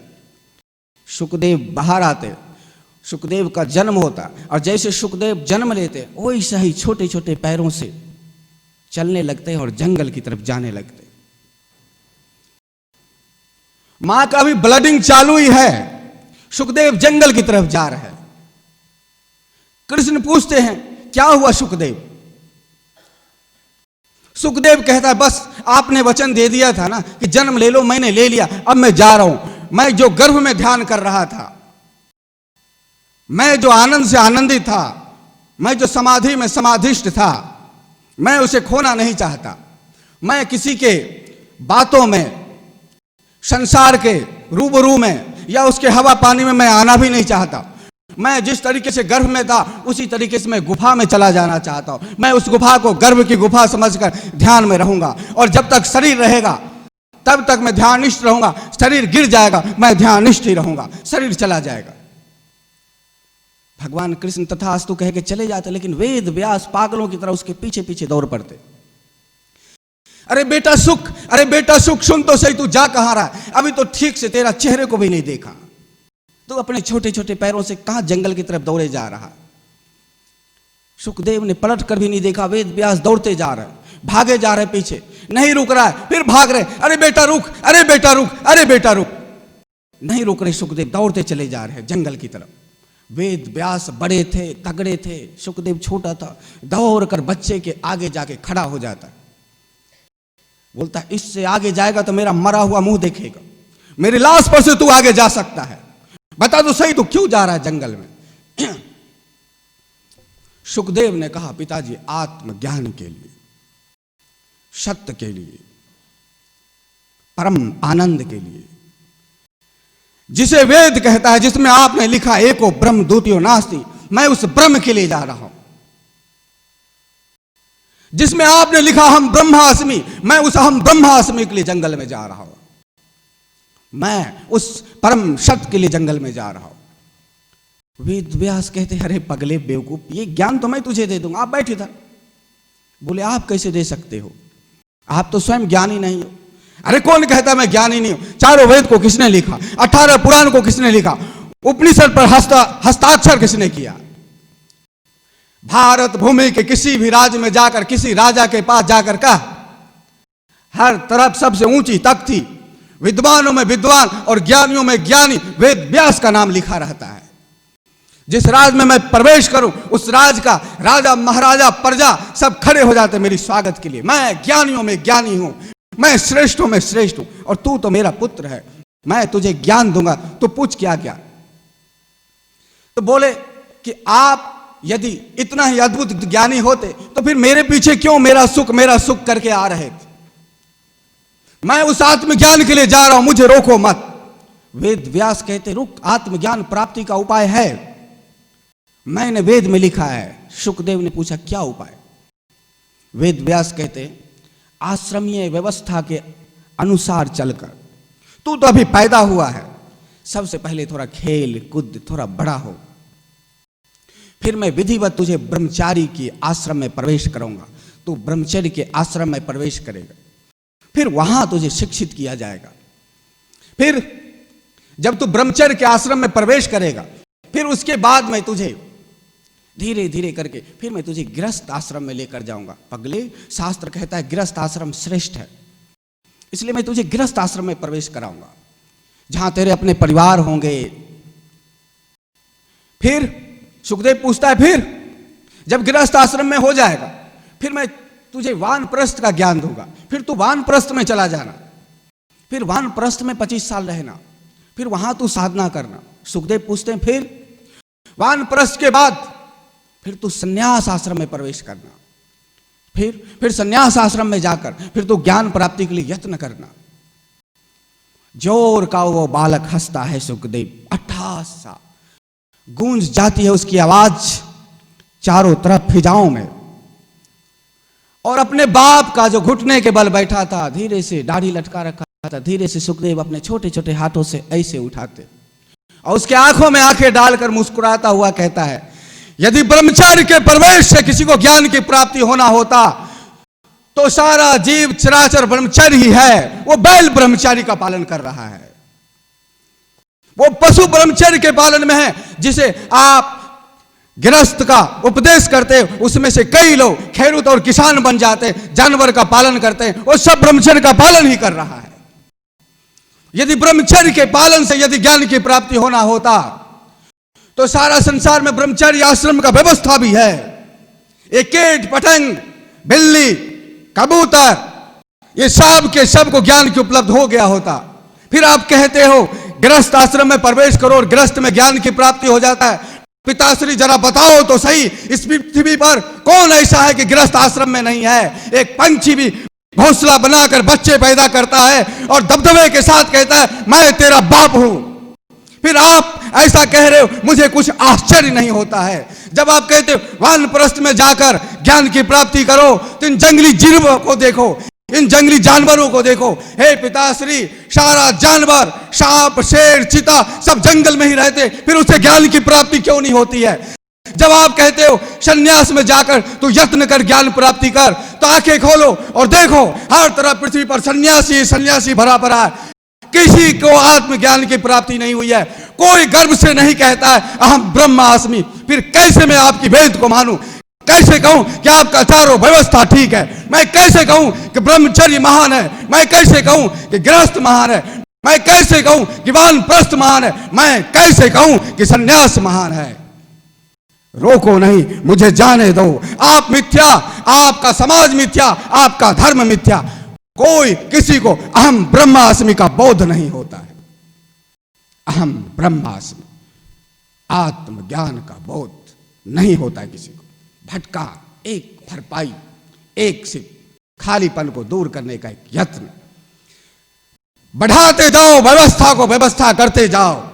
Speaker 1: सुखदेव बाहर आते, सुखदेव का जन्म होता, और जैसे सुखदेव जन्म लेते वैसे ही छोटे छोटे पैरों से चलने लगते और जंगल की तरफ जाने लगते। मां का भी ब्लडिंग चालू ही है, सुखदेव जंगल की तरफ जा रहे हैं। कृष्ण पूछते हैं क्या हुआ सुखदेव। सुखदेव कहता है बस आपने वचन दे दिया था ना कि जन्म ले लो, मैंने ले लिया, अब मैं जा रहा हूं। मैं जो गर्भ में ध्यान कर रहा था, मैं जो आनंद से आनंदित था, मैं जो समाधि में समाधिष्ठ था, मैं उसे खोना नहीं चाहता। मैं किसी के बातों में, संसार के रूबरू में या उसके हवा पानी में मैं आना भी नहीं चाहता। मैं जिस तरीके से गर्भ में था उसी तरीके से मैं गुफा में चला जाना चाहता हूं। मैं उस गुफा को गर्भ की गुफा समझकर ध्यान में रहूंगा, और जब तक शरीर रहेगा तब तक मैं ध्यानिष्ठ रहूंगा। शरीर गिर जाएगा मैं ध्यानिष्ठ ही रहूंगा, शरीर चला जाएगा। भगवान कृष्ण तथास्तु कह के चले जाते, लेकिन वेद व्यास पागलों की तरह उसके पीछे पीछे दौड़ पड़ते। अरे बेटा सुख, अरे बेटा सुख, सुन तो सही, तू जा कहां रहा है, अभी तो ठीक से तेरा चेहरे को भी नहीं देखा, तो अपने छोटे छोटे पैरों से कहां जंगल की तरफ दौड़े जा रहा। सुखदेव ने पलट कर भी नहीं देखा, वेद व्यास दौड़ते जा रहे, भागे जा रहे, पीछे नहीं रुक रहा है, फिर भाग रहे, अरे बेटा रुक, अरे बेटा रुक, अरे बेटा रुक, नहीं रुक रहे। सुखदेव दौड़ते चले जा रहे हैं जंगल की तरफ। वेद व्यास बड़े थे, तगड़े थे, सुखदेव छोटा था। दौड़ कर बच्चे के आगे जाके खड़ा हो जाता, बोलता इससे आगे जाएगा तो मेरा मरा हुआ मुंह देखेगा, मेरी लाश पर से तू आगे जा सकता है, बता तो सही तू क्यों जा रहा है जंगल में। सुखदेव ने कहा पिताजी आत्मज्ञान के लिए, सत्य के लिए, परम आनंद के लिए, जिसे वेद कहता है, जिसमें आपने लिखा एको ब्रह्म द्वितीयो नास्ति, मैं उस ब्रह्म के लिए जा रहा हूं। जिसमें आपने लिखा हम ब्रह्मास्मि, मैं उस हम ब्रह्मास्मि के लिए जंगल में जा रहा हूं। मैं उस परम सत्य के लिए जंगल में जा रहा हूं। वेद व्यास कहते अरे पगले बेवकूफ, ये ज्ञान तो मैं तुझे दे दूंगा, आप बैठे था। बोले आप कैसे दे सकते हो, आप तो स्वयं ज्ञानी नहीं हो। अरे कौन कहता मैं ज्ञानी नहीं हूं, चारों वेद को किसने लिखा, 18 पुराण को किसने लिखा, उपनिषद पर हस्ताक्षर किसने किया। भारत भूमि के किसी भी राज्य में जाकर, किसी राजा के पास जाकर कहा, हर तरफ सबसे ऊंची तख्त थी, विद्वानों में विद्वान और ज्ञानियों में ज्ञानी वेद व्यास का नाम लिखा रहता है। जिस राज में मैं प्रवेश करूं, उस राज का राजा महाराजा प्रजा सब खड़े हो जाते मेरी स्वागत के लिए। मैं ज्ञानियों में ज्ञानी हूं, मैं श्रेष्ठों में श्रेष्ठ हूं, और तू तो मेरा पुत्र है, मैं तुझे ज्ञान दूंगा, तो पूछ क्या क्या। तो बोले कि आप यदि इतना ही अद्भुत ज्ञानी होते तो फिर मेरे पीछे क्यों मेरा सुख करके आ रहे थे। मैं उस आत्मज्ञान के लिए जा रहा हूं, मुझे रोको मत। वेद व्यास कहते रुक, आत्मज्ञान प्राप्ति का उपाय है, मैंने वेद में लिखा है। सुखदेव ने पूछा क्या उपाय। वेद व्यास कहते आश्रमीय व्यवस्था के अनुसार चलकर, तू तो अभी पैदा हुआ है, सबसे पहले थोड़ा खेल कूद, थोड़ा बड़ा हो, फिर मैं विधिवत तुझे ब्रह्मचारी के आश्रम में प्रवेश करूंगा, तू ब्रह्मचर्य के आश्रम में प्रवेश करेगा, फिर वहां तुझे शिक्षित किया जाएगा। फिर जब तू ब्रह्मचर्य के आश्रम में प्रवेश करेगा, फिर उसके बाद मैं तुझे धीरे धीरे करके फिर मैं तुझे गृहस्थ आश्रम में लेकर जाऊंगा। पगले, शास्त्र कहता है गृहस्थ आश्रम श्रेष्ठ है, इसलिए मैं तुझे गृहस्थ आश्रम में प्रवेश कराऊंगा, जहां तेरे अपने परिवार होंगे। फिर सुखदेव पूछता है फिर जब गृहस्थ आश्रम में हो जाएगा, फिर मैं तुझे वानप्रस्थ का ज्ञान दूंगा, फिर तू वानप्रस्थ में चला जाना, फिर वानप्रस्थ में 25 साल रहना, फिर वहां तू साधना करना। सुखदेव पूछते हैं फिर वानप्रस्थ के बाद फिर तू संन्यास आश्रम में प्रवेश करना, फिर संन्यास आश्रम में जाकर फिर तू ज्ञान प्राप्ति के लिए यत्न करना। जोर का वो बालक हंसता है सुखदेव, 28 साल, गूंज जाती है उसकी आवाज चारों तरफ फिजाओं में, और अपने बाप का जो घुटने के बल बैठा था, धीरे से दाढ़ी लटका रखा था, धीरे से सुखदेव अपने छोटे छोटे हाथों से ऐसे उठाते और उसके आंखों में आंखें डालकर मुस्कुराता हुआ कहता है, यदि ब्रह्मचार्य के प्रवेश से किसी को ज्ञान की प्राप्ति होना होता तो सारा जीव चराचर ब्रह्मचारी ही है। वो बैल ब्रह्मचारी का पालन कर रहा है, वो पशु ब्रह्मचर्य के पालन में है। जिसे आप गृहस्थ का उपदेश करते, उसमें से कई लोग खेरूत और किसान बन जाते, जानवर का पालन करते, वो सब ब्रह्मचर्य का पालन ही कर रहा है। यदि ब्रह्मचर्य के पालन से यदि ज्ञान की प्राप्ति होना होता तो सारा संसार में ब्रह्मचर्य आश्रम का व्यवस्था भी है। एक कीट पतंग, बिल्ली, कबूतर, ये सब के सब को ज्ञान की उपलब्ध हो गया होता। फिर आप कहते हो गृहस्थ आश्रम में प्रवेश करो और गृहस्थ में ज्ञान की प्राप्ति हो जाता है। पिताश्री जरा बताओ तो सही, इस पृथ्वी पर कौन ऐसा है कि गृहस्थ आश्रम में नहीं है। एक पंछी भी घोंसला बनाकर बच्चे पैदा करता है और दबदबे के साथ कहता है मैं तेरा बाप हूं। फिर आप ऐसा कह रहे हो, मुझे कुछ आश्चर्य नहीं होता है। जब आप कहते हो वानप्रस्थ में जाकर ज्ञान की प्राप्ति करो, तो इन जंगली जीवों को देखो, इन जंगली जानवरों को देखो। हे पिताश्री, सारा जानवर, सांप, शेर, चीता सब जंगल में ही रहते, फिर उसे ज्ञान की प्राप्ति क्यों नहीं होती है। जब आप कहते हो संन्यास में जाकर तू यत्न कर ज्ञान प्राप्ति कर, तो आंखें खोलो और देखो हर तरफ पृथ्वी पर सन्यासी सन्यासी भरा पड़ा है, किसी को आत्मज्ञान की प्राप्ति नहीं हुई है। कोई गर्व से नहीं कहता है अहम ब्रह्मास्मि। फिर कैसे मैं आपकी वेद को मानूं, कैसे कहूं कि आपका चारों व्यवस्था ठीक है, मैं कैसे कहूं कि ब्रह्मचर्य महान है, मैं कैसे कहूं कि गृहस्थ महान है, मैं कैसे कहूं कि वानप्रस्थ महान है, मैं कैसे कहूं कि सन्यास महान है। रोको नहीं, मुझे जाने दो। आप मिथ्या, आपका समाज मिथ्या, आपका धर्म मिथ्या। कोई किसी को अहम ब्रह्मास्मि का बोध नहीं होता है। अहम ब्रह्मास्मि, आत्मज्ञान का बोध नहीं होता है किसी को। भटका, एक भरपाई, एक सिर्फ खालीपन को दूर करने का एक यत्न। बढ़ाते जाओ व्यवस्था को, व्यवस्था करते जाओ।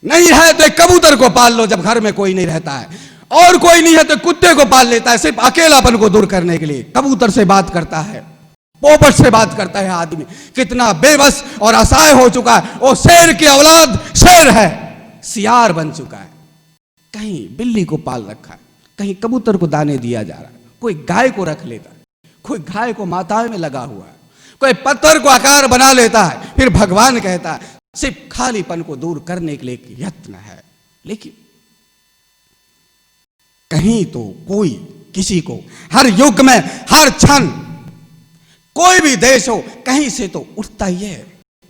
Speaker 1: नहीं है तो एक कबूतर को पाल लो जब घर में कोई नहीं रहता है, और कोई नहीं है तो कुत्ते को पाल लेता है, सिर्फ अकेलापन को दूर करने के लिए। कबूतर से बात करता है, पोपट से बात करता है आदमी। कितना बेबस और असहाय हो चुका है। वो शेर की औलाद शेर है, सियार बन चुका है। कहीं बिल्ली को पाल रखा है, कहीं कबूतर को दाने दिया जा रहा है, कोई गाय को रख लेता है, कोई गाय को माताओं में लगा हुआ है, कोई पत्थर को आकार बना लेता है, फिर भगवान कहता है। सिर्फ खालीपन को दूर करने के लिए एक यत्न है। लेकिन कहीं तो कोई किसी को, हर युग में, हर क्षण, कोई भी देश हो, कहीं से तो उठता ही है।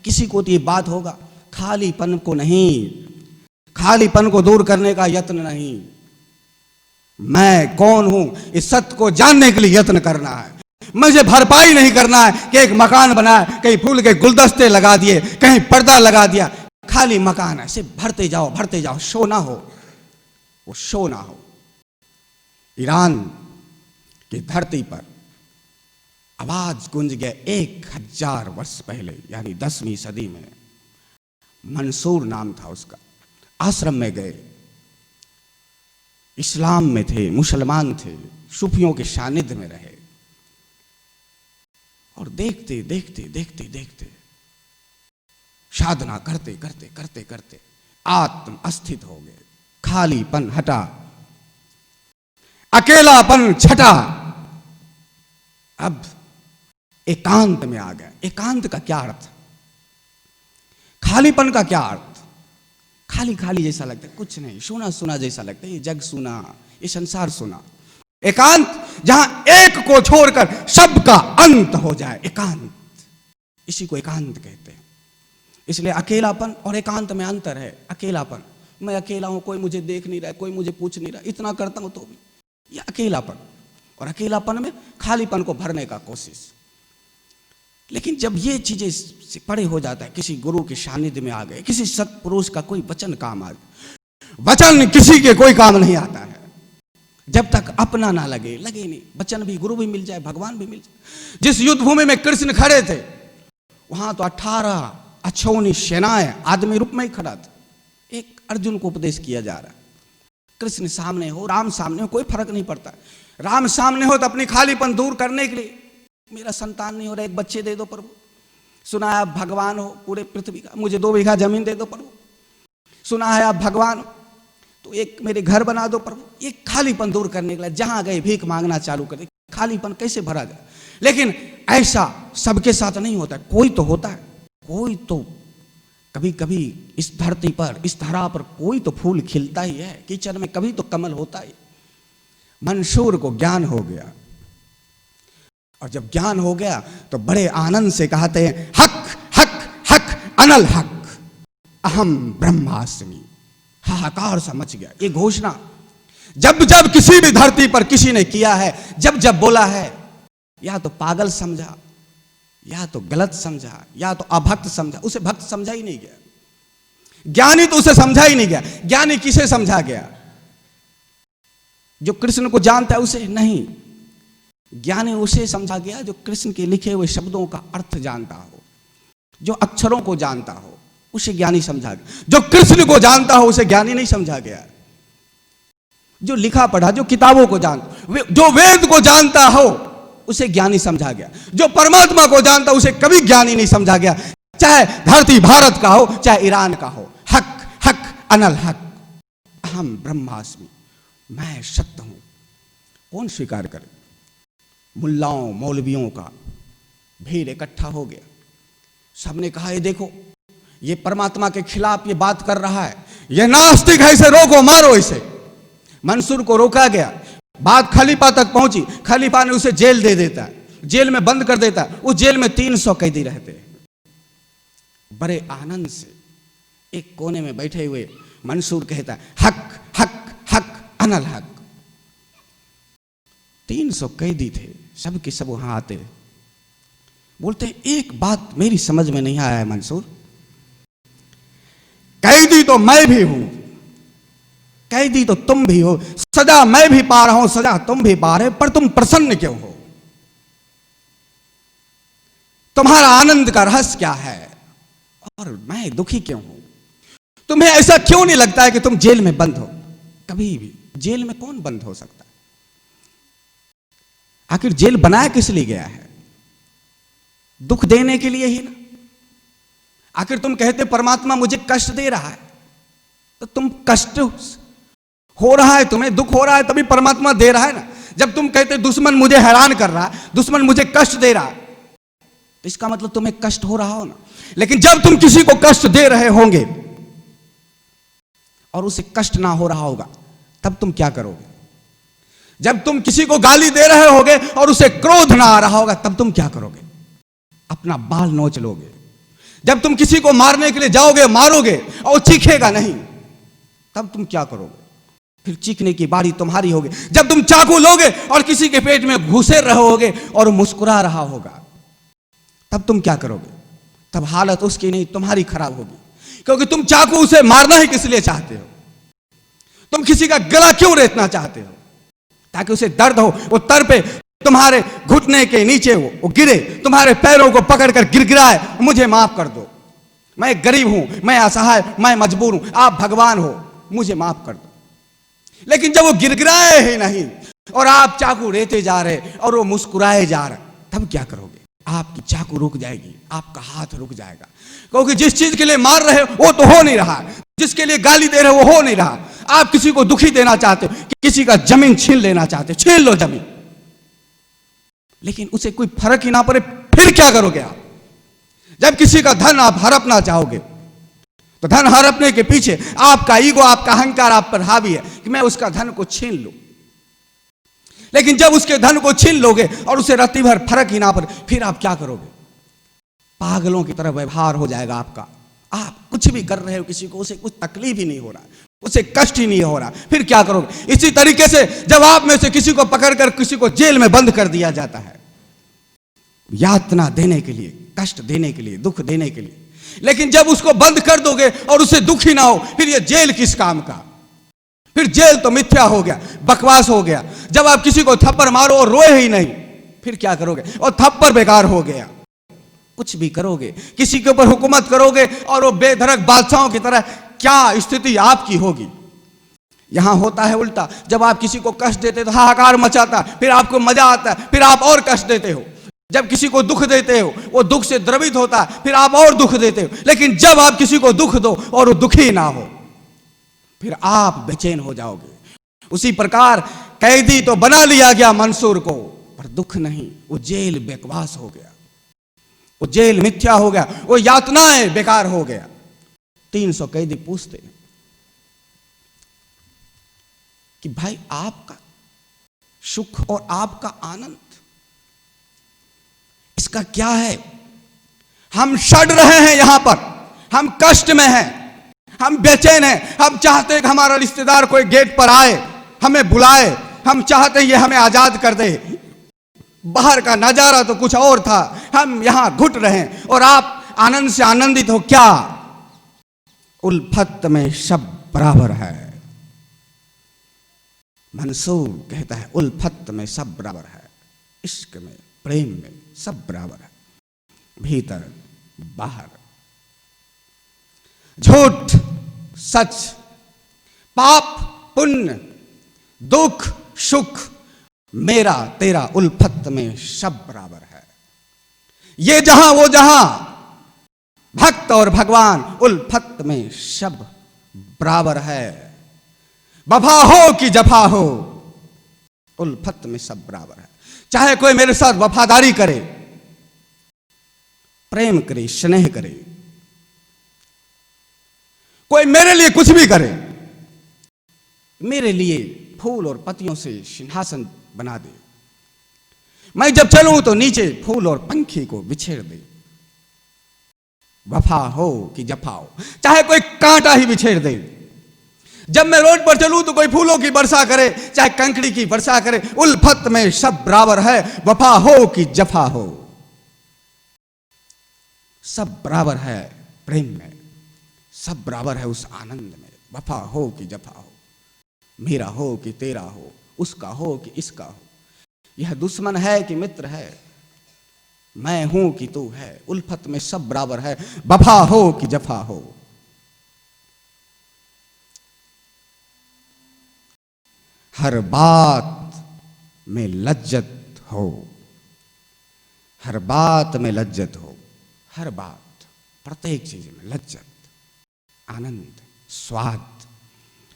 Speaker 1: किसी को तो ये बात होगा, खालीपन को नहीं, खालीपन को दूर करने का यत्न नहीं। मैं कौन हूं इस सत्य को जानने के लिए यत्न करना है। मुझे भरपाई नहीं करना है कि एक मकान बनाए, कहीं फूल के गुलदस्ते लगा दिए, कहीं पर्दा लगा दिया, खाली मकान है, सिर्फ भरते जाओ भरते जाओ, शो ना हो, वो शो ना हो। ईरान की धरती पर आवाज गूंज गया 1000 वर्ष पहले, यानी 10वीं सदी में। मंसूर नाम था उसका। आश्रम में गए, इस्लाम में थे, मुसलमान थे, सूफियों के सानिध्य में रहे, और देखते देखते देखते देखते साधना करते करते करते करते आत्म अस्थित हो गए। खालीपन हटा, अकेलापन छटा, अब एकांत में आ गया। एकांत का क्या अर्थ? खालीपन का क्या अर्थ? खाली खाली जैसा लगता है, कुछ नहीं, सुना सुना जैसा लगता है, ये जग सुना, ये संसार सुना। एकांत, जहां एक को छोड़कर सबका अंत हो जाए, एकांत, इसी को एकांत कहते हैं। इसलिए अकेलापन और एकांत में अंतर है। अकेलापन, मैं अकेला हूं, कोई मुझे देख नहीं रहा है, कोई मुझे पूछ नहीं रहा, इतना करता हूं तो भी, ये अकेलापन। और अकेलापन में खालीपन को भरने का कोशिश। लेकिन जब ये चीजें से परे हो जाता है, किसी गुरु के सानिध्य में आ गए, किसी सत्पुरुष का कोई वचन काम आ गया। वचन किसी के कोई काम नहीं आता है जब तक अपना ना लगे। लगे नहीं, वचन भी, गुरु भी मिल जाए, भगवान भी मिल जाए। जिस युद्ध भूमि में कृष्ण खड़े थे, वहां तो 18 अक्षौनी सेनाएं आदमी रूप में ही खड़ा था। एक अर्जुन को उपदेश किया जा रहा है, कृष्ण सामने हो, राम सामने हो, कोई फर्क नहीं पड़ता। राम सामने हो तो अपनी खालीपन दूर करने के लिए, मेरा संतान नहीं हो रहा, एक बच्चे दे दो प्रभु। सुना है आप भगवान हो पूरे पृथ्वी का, मुझे 2 बीघा जमीन दे दो प्रभु। सुना है आप भगवान हो तो एक मेरे घर बना दो प्रभु। ये खालीपन दूर करने के लिए जहां गए भीख मांगना चालू कर दे। खालीपन कैसे भरा जाए? लेकिन ऐसा सबके साथ नहीं होता। कोई तो होता है, कोई तो कभी कभी इस धरती पर, इस धरा पर कोई तो फूल खिलता ही है। कीचड़ में कभी तो कमल होता ही। मंसूर को ज्ञान हो गया, और जब ज्ञान हो गया तो बड़े आनंद से कहते हैं, हक हक हक अनल हक, अहम ब्रह्मास्मि। हाहाकार सा मच गया। ये घोषणा जब जब किसी भी धरती पर किसी ने किया है, जब जब बोला है, या तो पागल समझा, या तो गलत समझा, या तो अभक्त समझा। उसे भक्त समझा ही नहीं गया, ज्ञानी तो उसे समझा ही नहीं गया। ज्ञानी किसे समझा गया? जो कृष्ण को जानता है उसे नहीं। ज्ञानी उसे समझा गया जो कृष्ण के लिखे हुए शब्दों का अर्थ जानता हो, जो अक्षरों को जानता हो, उसे ज्ञानी समझा गया। जो कृष्ण को जानता हो उसे ज्ञानी नहीं समझा गया। जो लिखा पढ़ा, जो किताबों को जानता, जो वेद को जानता हो उसे ज्ञानी समझा गया। जो परमात्मा को जानता उसे कभी ज्ञानी नहीं समझा गया, चाहे धरती भारत का हो, चाहे ईरान का हो। हक हक अनल हक, अहम ब्रह्मास्मि, मैं सत्य हूं। कौन स्वीकार करे? मुल्लाओं मौलवियों का भीड़ इकट्ठा हो गया। सबने कहा, ये देखो, ये परमात्मा के खिलाफ ये बात कर रहा है, ये नास्तिक है, इसे रोको, मारो इसे। मंसूर को रोका गया, बात खलीफा तक पहुंची। खलीफा ने उसे जेल दे देता है, जेल में बंद कर देता है। उस जेल में 300 कैदी रहते हैं। बड़े आनंद से एक कोने में बैठे हुए मंसूर कहता है हक हक हक अनल हक। 300 कैदी थे, सब के सब वहां आते, बोलते हैं एक बात मेरी समझ में नहीं आया है मंसूर, कैदी तो मैं भी हूं, कैदी तो तुम भी हो, सजा मैं भी पा रहा हूं, सजा तुम भी पा रहे, पर तुम प्रसन्न क्यों हो? तुम्हारा आनंद का रहस्य क्या है और मैं दुखी क्यों हूं? तुम्हें ऐसा क्यों नहीं लगता है कि तुम जेल में बंद हो? कभी भी जेल में कौन बंद हो सकता है? आखिर जेल बनाया किस लिए गया है? दुख देने के लिए ही ना। आखिर तुम कहते परमात्मा मुझे कष्ट दे रहा है, तो तुम कष्ट हो रहा है, तुम्हें दुख हो रहा है, तभी परमात्मा दे रहा है ना। जब तुम कहते दुश्मन मुझे हैरान कर रहा है, दुश्मन मुझे कष्ट दे रहा है, तो इसका मतलब तुम्हें कष्ट हो रहा हो ना। लेकिन जब तुम किसी को कष्ट दे रहे होंगे और उसे कष्ट ना हो रहा होगा, तब तुम क्या करोगे? जब तुम किसी को गाली दे रहे होगे और उसे क्रोध ना आ रहा होगा, तब तुम क्या करोगे? अपना बाल नोच लोगे। जब तुम किसी को मारने के लिए जाओगे, मारोगे और चीखेगा नहीं, तब तुम क्या करोगे? फिर चीखने की बारी तुम्हारी होगी। जब तुम चाकू लोगे और किसी के पेट में घुसे रहोगे और मुस्कुरा रहा होगा, तब तुम क्या करोगे? तब हालत उसकी नहीं तुम्हारी खराब होगी, क्योंकि तुम चाकू उसे मारना ही किस लिए चाहते हो? तुम किसी का गला क्यों रेतना चाहते हो? ताकि उसे दर्द हो, वो तड़पे, तुम्हारे घुटने के नीचे वो गिरे, तुम्हारे पैरों को पकड़कर गिड़गिड़ाए, मुझे माफ कर दो, मैं गरीब हूं, मैं असहाय, मैं मजबूर हूं, आप भगवान हो, मुझे माफ कर दो। लेकिन जब वो गिड़गिड़ाए ही नहीं और आप चाकू लेते जा रहे और वो मुस्कुराए जा रहे, तब क्या करोगे? आपकी चाकू रुक जाएगी, आपका हाथ रुक जाएगा, क्योंकि जिस चीज के लिए मार रहे हो वो तो हो नहीं रहा, जिसके लिए गाली दे रहे हो वो हो नहीं रहा। आप किसी को दुखी देना चाहते हो, किसी का जमीन छीन लेना चाहते हो, छीन लो जमीन, लेकिन उसे कोई फर्क ही ना पड़े, फिर क्या करोगे आप? जब किसी का धन आप हड़पना चाहोगे, तो धन हड़पने के पीछे आपका ईगो, आपका अहंकार आप पर हावी है कि मैं उसका धन को छीन लूं। लेकिन जब उसके धन को छीन लोगे और उसे रत्ती भर फर्क ही ना पड़े, फिर आप क्या करोगे? पागलों की तरह व्यवहार हो जाएगा आपका। आप कुछ भी कर रहे हो, किसी को उसे कुछ तकलीफ ही नहीं हो रहा, उसे कष्ट ही नहीं हो रहा, फिर क्या करोगे? इसी तरीके से जब आप में से किसी को पकड़कर किसी को जेल में बंद कर दिया जाता है, यातना देने के लिए, कष्ट देने के लिए, दुख देने के लिए, लेकिन जब उसको बंद कर दोगे और उसे दुख ही ना हो, फिर ये जेल किस काम का? फिर जेल तो मिथ्या हो गया, बकवास हो गया। जब आप किसी को थप्पड़ मारो और रोए ही नहीं, फिर क्या करोगे? और थप्पड़ बेकार हो गया। कुछ भी करोगे, किसी के ऊपर हुकूमत करोगे और वो बेधड़क बादशाहों की तरह, क्या स्थिति आपकी होगी? यहां होता है उल्टा। जब आप किसी को कष्ट देते तो हाहाकार मचाता, फिर आपको मजा आता, फिर आप और कष्ट देते हो। जब किसी को दुख देते हो, वो दुख से द्रवित होता है, फिर आप और दुख देते हो। लेकिन जब आप किसी को दुख दो और वो दुखी ना हो, फिर आप बेचैन हो जाओगे। उसी प्रकार कैदी तो बना लिया गया मंसूर को, पर दुख नहीं। वो जेल बेकवास हो गया, वो जेल मिथ्या हो गया, वो यातनाएं बेकार हो गया। 300 कैदी पूछते हैं कि भाई आपका सुख और आपका आनंद इसका क्या है? हम सड़ रहे हैं यहां पर, हम कष्ट में हैं, हम बेचैन हैं, हम चाहते हैं कि हमारा रिश्तेदार कोई गेट पर आए, हमें बुलाए, हम चाहते हैं ये हमें आजाद कर दे। बाहर का नजारा तो कुछ और था, हम यहां घुट रहे हैं और आप आनंद से आनंदित हो क्या? उल्फत में सब बराबर है। मंसूर कहता है उल्फत में सब बराबर है, इश्क में, प्रेम में सब बराबर है, भीतर बाहर, झूठ सच, पाप पुण्य, दुख सुख, मेरा तेरा उल्फत में सब बराबर है। ये जहां वो जहां, भक्त और भगवान उल्फत में सब बराबर है। वफा हो कि जफा हो, उल्फत में सब बराबर है। चाहे कोई मेरे साथ वफादारी करे, प्रेम करे, स्नेह करे, कोई मेरे लिए कुछ भी करे, मेरे लिए फूल और पत्तियों से सिंहासन बना दे, मैं जब चलूं तो नीचे फूल और पंखी को बिछेड़ दे, वफा हो कि जफा हो, चाहे कोई कांटा ही बिछेड़ दे, जब मैं रोड पर चलूं तो कोई फूलों की वर्षा करे, चाहे कंकड़ी की वर्षा करे, उल्फत में सब बराबर है, वफा हो कि जफा हो। सब बराबर है प्रेम में, सब बराबर है उस आनंद में। वफा हो कि जफा हो, मेरा हो कि तेरा हो, उसका हो कि इसका हो, यह दुश्मन है कि मित्र है, मैं हूं कि तू है, उल्फत में सब बराबर है, वफा हो कि जफा हो। हर बात में लज्जत हो, हर बात में लज्जत हो, हर बात, प्रत्येक चीज में लज्जत, आनंद, स्वाद,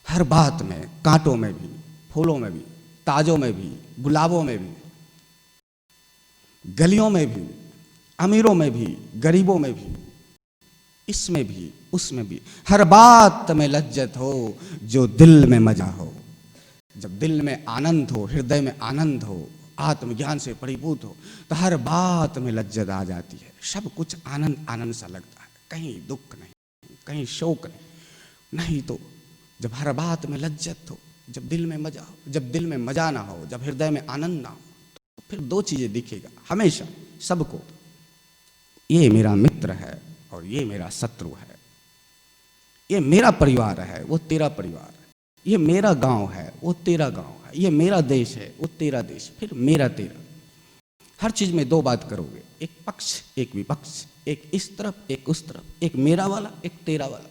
Speaker 1: हर बात में, कांटों में भी, फूलों में भी, ताजों में भी, गुलाबों में भी, गलियों में भी, अमीरों में भी, गरीबों में भी, इसमें भी, उसमें भी, हर बात में लज्जत हो, जो दिल में मजा हो। जब दिल में आनंद हो, हृदय में आनंद हो, आत्मज्ञान से परिपूत हो, तो हर बात में लज्जत आ जाती है। सब कुछ आनंद आनंद सा लगता है, कहीं दुख नहीं, कहीं शोक नहीं। नहीं तो जब हर बात में लज्जत हो, जब दिल में मजा हो, जब दिल में मजा ना हो, जब हृदय में आनंद ना हो, तो फिर दो चीजें दिखेगा हमेशा सबको, ये मेरा मित्र है और ये मेरा शत्रु है, ये मेरा परिवार है, वो तेरा परिवार है, ये मेरा गांव है, वो तेरा गांव है, ये मेरा देश है, वो तेरा देश, फिर मेरा तेरा। हर चीज में दो बात करोगे, एक पक्ष एक विपक्ष, एक इस तरफ एक उस तरफ, एक मेरा वाला एक तेरा वाला,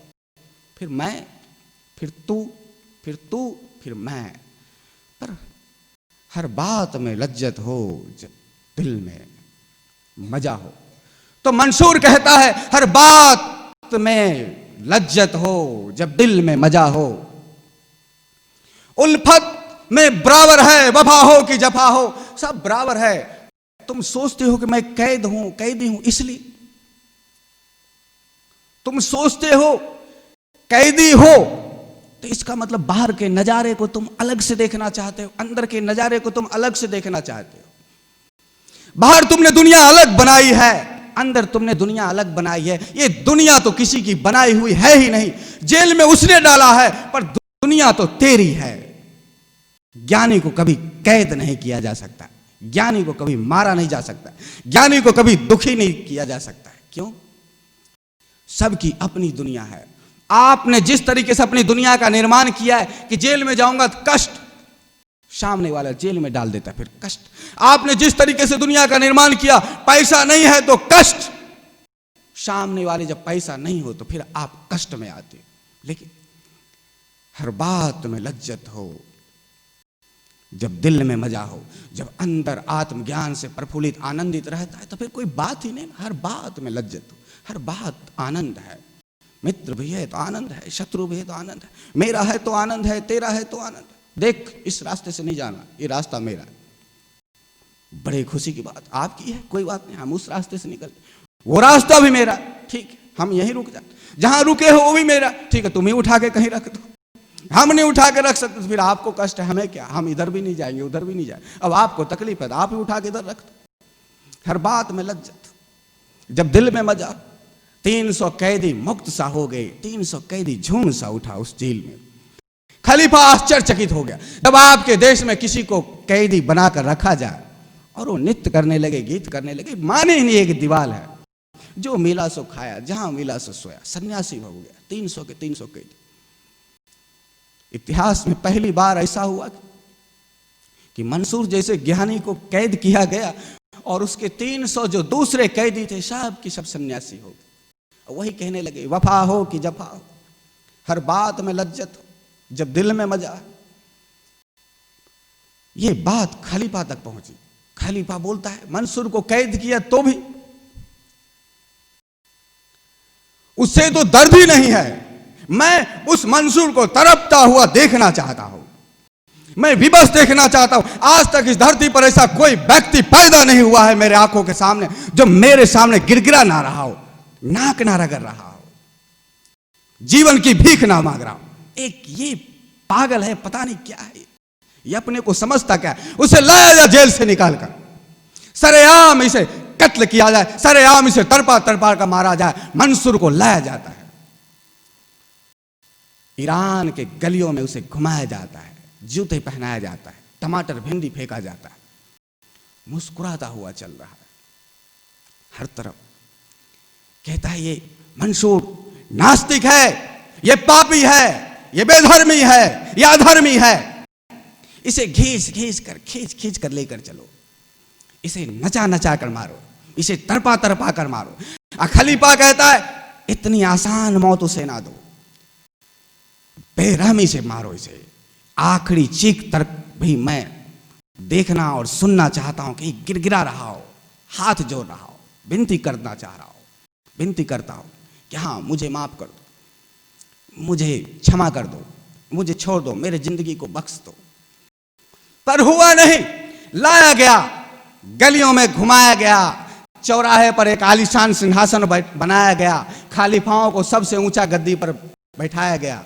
Speaker 1: फिर मैं, फिर तू, फिर तू, फिर मैं। पर हर बात में लज्जत हो, जब दिल में मजा हो। तो मंसूर कहता है हर बात में लज्जत हो, जब दिल में मजा हो। उल्फत में बराबर है, वफा हो कि जफा हो, सब बराबर है। तुम सोचते हो कि मैं कैद हूं, कैदी हूं, इसलिए तुम सोचते हो कैदी हो, तो इसका मतलब बाहर के नजारे को तुम अलग से देखना चाहते हो, अंदर के नजारे को तुम अलग से देखना चाहते हो। बाहर तुमने दुनिया अलग बनाई है, अंदर तुमने दुनिया अलग बनाई है। ये दुनिया तो किसी की बनाई हुई है ही नहीं, जेल में उसने डाला है, पर दुनिया तो तेरी है। ज्ञानी को कभी कैद नहीं किया जा सकता, ज्ञानी को कभी मारा नहीं जा सकता, ज्ञानी को कभी दुखी नहीं किया जा सकता। क्यों? सबकी अपनी दुनिया है। आपने जिस तरीके से अपनी दुनिया का निर्माण किया है कि जेल में जाऊंगा तो कष्ट, सामने वाला जेल में डाल देता है, फिर कष्ट। आपने जिस तरीके से दुनिया का निर्माण किया, पैसा नहीं है तो कष्ट, सामने वाले जब पैसा नहीं हो तो फिर आप कष्ट में आते। लेकिन हर बात में लज्जत हो, जब दिल में मजा हो, जब अंदर आत्मज्ञान से प्रफुल्लित आनंदित रहता है, तो फिर कोई बात ही नहीं। हर बात में लज्जत हो, हर बात आनंद है। मित्र भी है तो आनंद है, शत्रु भी है तो आनंद है, मेरा है तो आनंद है, तेरा है तो आनंद है। देख, इस रास्ते से नहीं जाना, ये रास्ता मेरा है। बड़े खुशी की बात आपकी है, कोई बात नहीं, हम उस रास्ते से निकल, वो रास्ता भी मेरा, ठीक है, हम यहीं रुक जाते, जहां रुके हो वो भी मेरा, ठीक है, तुम ही उठा के कहीं रख दो, हम नहीं उठा के रख सकते, तो फिर आपको कष्ट है, हमें क्या, हम इधर भी नहीं जाएंगे उधर भी नहीं जाएंगे, अब आपको तकलीफ है, आप ही उठा के इधर रख दो। हर बात में लज्जत, जब दिल में मजा। 300 कैदी मुक्त सा हो गए, 300 कैदी झूम सा उठा उस जेल में। खलीफा आश्चर्यचकित हो गया जब आपके देश में किसी को कैदी बनाकर रखा जाए और वो नृत्य करने लगे, गीत करने लगे। माने ही नहीं, एक दीवाल है, जो मिला सो खाया, जहां मिला सो सोया, सन्यासी हो गया। 300 के 300 कैदी। इतिहास में पहली बार ऐसा हुआ कि मंसूर जैसे ज्ञानी को कैद किया गया और उसके 300 जो दूसरे कैदी थे सब की सब सन्यासी हो गए। वही कहने लगे वफा हो कि जफा हो, हर बात में लज्जत हो, जब दिल में मजा। ये बात खलीफा तक पहुंची। खलीफा बोलता है मंसूर को कैद किया तो भी उससे तो दर्द ही नहीं है, मैं उस मंसूर को तड़पता हुआ देखना चाहता हूं, मैं विवश देखना चाहता हूं। आज तक इस धरती पर ऐसा कोई व्यक्ति पैदा नहीं हुआ है मेरे आंखों के सामने जो मेरे सामने गिड़गिड़ा ना रहा हो, नाक ना रगड़ रहा हो, जीवन की भीख ना मांग रहा हो। एक ये पागल है, पता नहीं क्या है, ये अपने को समझता क्या है। उसे लाया जाए जेल से निकालकर, सरेआम इसे कत्ल किया जाए, सरेआम इसे तड़पा तड़पा कर मारा जाए। मंसूर को लाया जाता है। ईरान के गलियों में उसे घुमाया जाता है, जूते पहनाया जाता है, टमाटर भिंडी फेंका जाता है, मुस्कुराता हुआ चल रहा है हर तरफ। कहता है ये मंसूर नास्तिक है, ये पापी है, ये बेधर्मी है, ये अधर्मी है, इसे खींच कर लेकर चलो, इसे नचा नचा कर मारो, इसे तरपा तरपा कर मारो। खलीफा कहता है इतनी आसान मौत उसे ना दो, बेरहमी से मारो इसे, आखिरी चीख तक भी मैं देखना और सुनना चाहता हूं कि गिड़गिड़ा रहा हो, हाथ जोड़ रहा हो, विनती करना चाह रहा हो, विनती करता हूं कि हाँ मुझे माफ कर दो, मुझे क्षमा कर दो, मुझे छोड़ दो, मेरे जिंदगी को बख्श दो। पर हुआ नहीं, लाया गया, गलियों में घुमाया गया, चौराहे पर एक आलीशान सिंहासन बनाया गया, खलीफाओं को सबसे ऊंचा गद्दी पर बैठाया गया,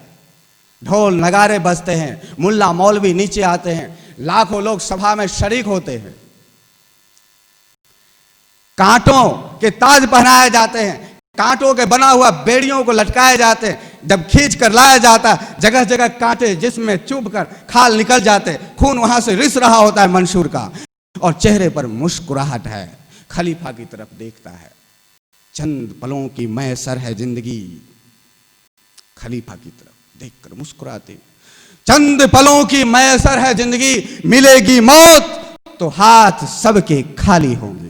Speaker 1: ढोल नगारे बजते हैं, मुल्ला मौलवी नीचे आते हैं, लाखों लोग सभा में शरीक होते हैं, कांटों के ताज पहनाए जाते हैं, कांटों के बना हुआ बेड़ियों को लटकाए जाते हैं। जब खींच कर लाया जाता, जगह जगह कांटे जिसमें चुभ कर खाल निकल जाते, खून वहां से रिस रहा होता है मंसूर का, और चेहरे पर मुस्कुराहट है। खलीफा की तरफ देखता है, चंद पलों की मैसर है जिंदगी, खलीफा की तरफ देखकर मुस्कुराते, चंद पलों की मैसर है जिंदगी, मिलेगी मौत तो हाथ सबके खाली होंगे।